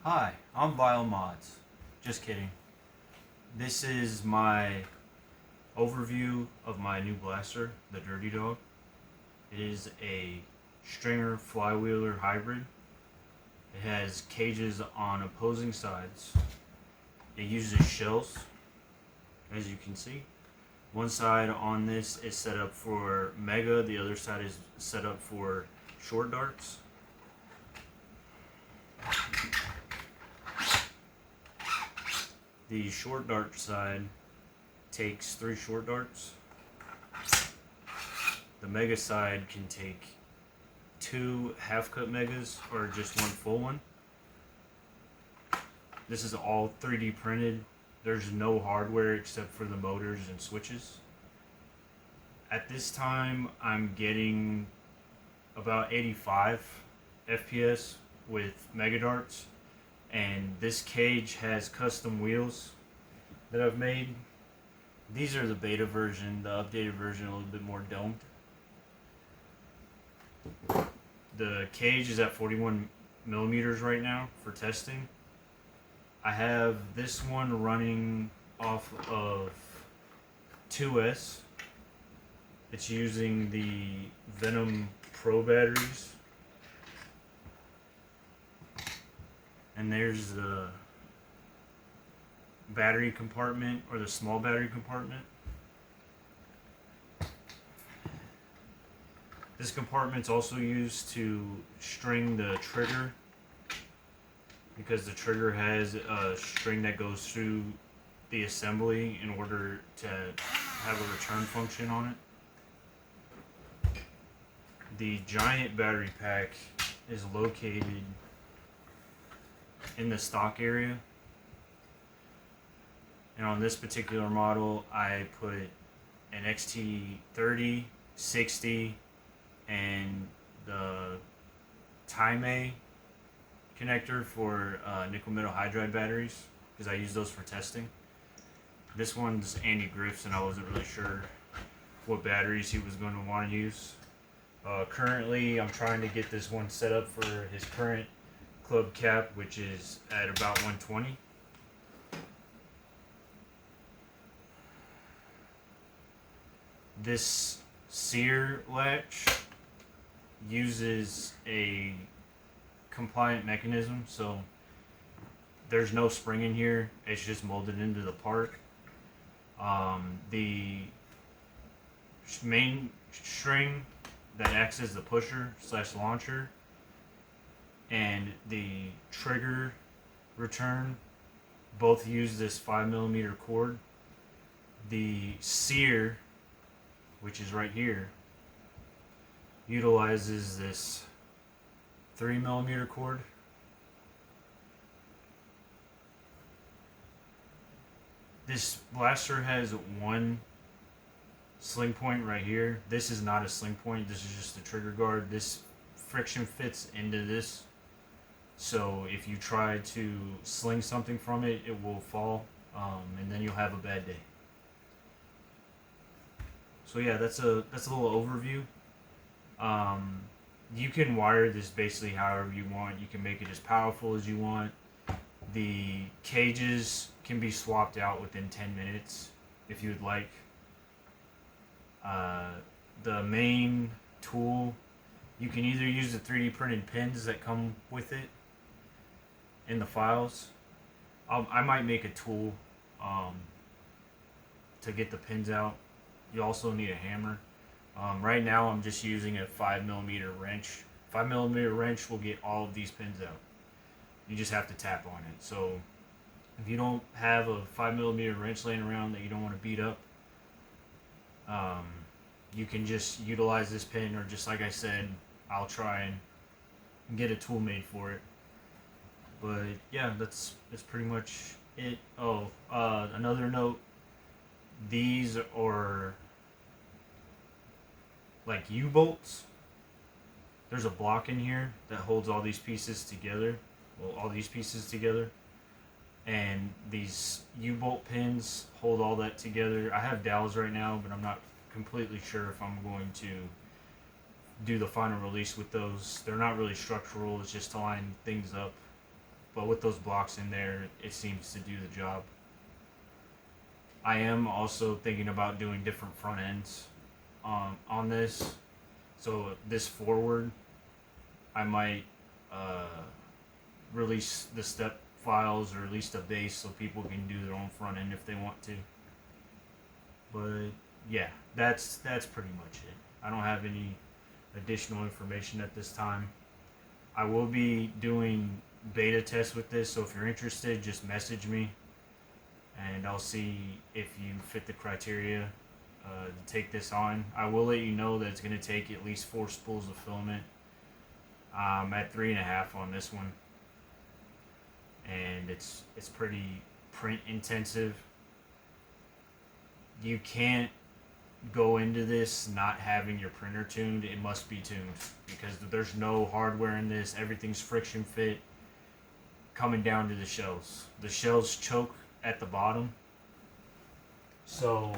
Hi, I'm Vile Mods. Just kidding. This is my overview of my new blaster, the Dirty Dawg. It is a stringer flywheeler hybrid. It has cages on opposing sides. It uses shells, as you can see. One side on this is set up for mega, the other side is set up for short darts. The short dart side takes 3 short darts. The mega side can take 2 half cut megas or just 1 full one. This is all 3D printed. There's no hardware except for the motors and switches. At this time, I'm getting about 85 FPS with mega darts. And this cage has custom wheels that I've made. These are the beta version, the updated version, a little bit more domed. The cage is at 41 millimeters right now for testing. I have this one running off of 2S. It's using the Venom Pro batteries. And there's the battery compartment, or the small battery compartment. This compartment's also used to string the trigger, because the trigger has a string that goes through the assembly in order to have a return function on it. The giant battery pack is located in the stock area, and on this particular model I put an XT30, 60, and the Time A connector for nickel metal hydride batteries, because I use those for testing. This one's Andy Griff's, and I wasn't really sure what batteries he was going to want to use. Currently I'm trying to get this one set up for his current club cap, which is at about 120. This sear latch uses a compliant mechanism, so there's no spring in here, it's just molded into the part. The main string that acts as the pusher slash launcher and the trigger return both use this 5mm cord. The sear, which is right here, utilizes this 3mm cord. This blaster has one sling point right here. This is not a sling point, this is just a trigger guard. This friction fits into this, so if you try to sling something from it, it will fall, and then you'll have a bad day. So yeah, that's a little overview. You can wire this basically however you want. You can make it as powerful as you want. The cages can be swapped out within 10 minutes if you would like. The main tool, you can either use the 3D printed pins that come with it in the files. I might make a tool to get the pins out. You also need a hammer. Right now I'm just using a 5mm wrench. 5mm wrench will get all of these pins out. You just have to tap on it. So if you don't have a 5mm wrench laying around that you don't want to beat up, you can just utilize this pin, or just like I said, I'll try and get a tool made for it. But yeah, that's pretty much it. Oh, another note, these are like U-bolts. There's a block in here that holds all these pieces together. Well, all these pieces together. And these U-bolt pins hold all that together. I have dowels right now, but I'm not completely sure if I'm going to do the final release with those. They're not really structural, it's just to line things up. but with those blocks in there, it seems to do the job. I am also thinking about doing different front ends on this. So this forward, I might release the step files or at least a base so people can do their own front end if they want to. But yeah, that's pretty much it. I don't have any additional information at this time. I will be doing beta tests with this, so if you're interested, just message me and I'll see if you fit the criteria to take this on. I will let you know that it's going to take at least 4 spools of filament. At 3.5 on this one, and it's pretty print intensive. You can't go into this not having your printer tuned. It must be tuned because there's no hardware in this. Everything's friction fit coming down to the shells. The shells choke at the bottom, so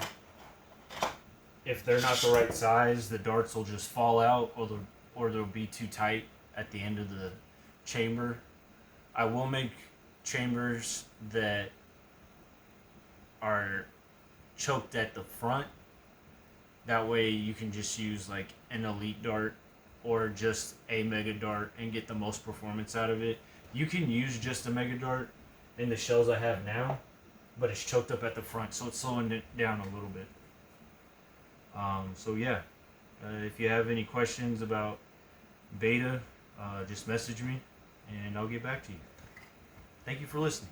if they're not the right size, the darts will just fall out, or they'll be too tight at the end of the chamber. I will make chambers that are choked at the front. That way you can just use like an elite dart or just a mega dart and get the most performance out of it. You can use just a mega dart in the shells I have now, but it's choked up at the front, so it's slowing it down a little bit. So yeah, if you have any questions about beta, just message me and I'll get back to you. Thank you for listening.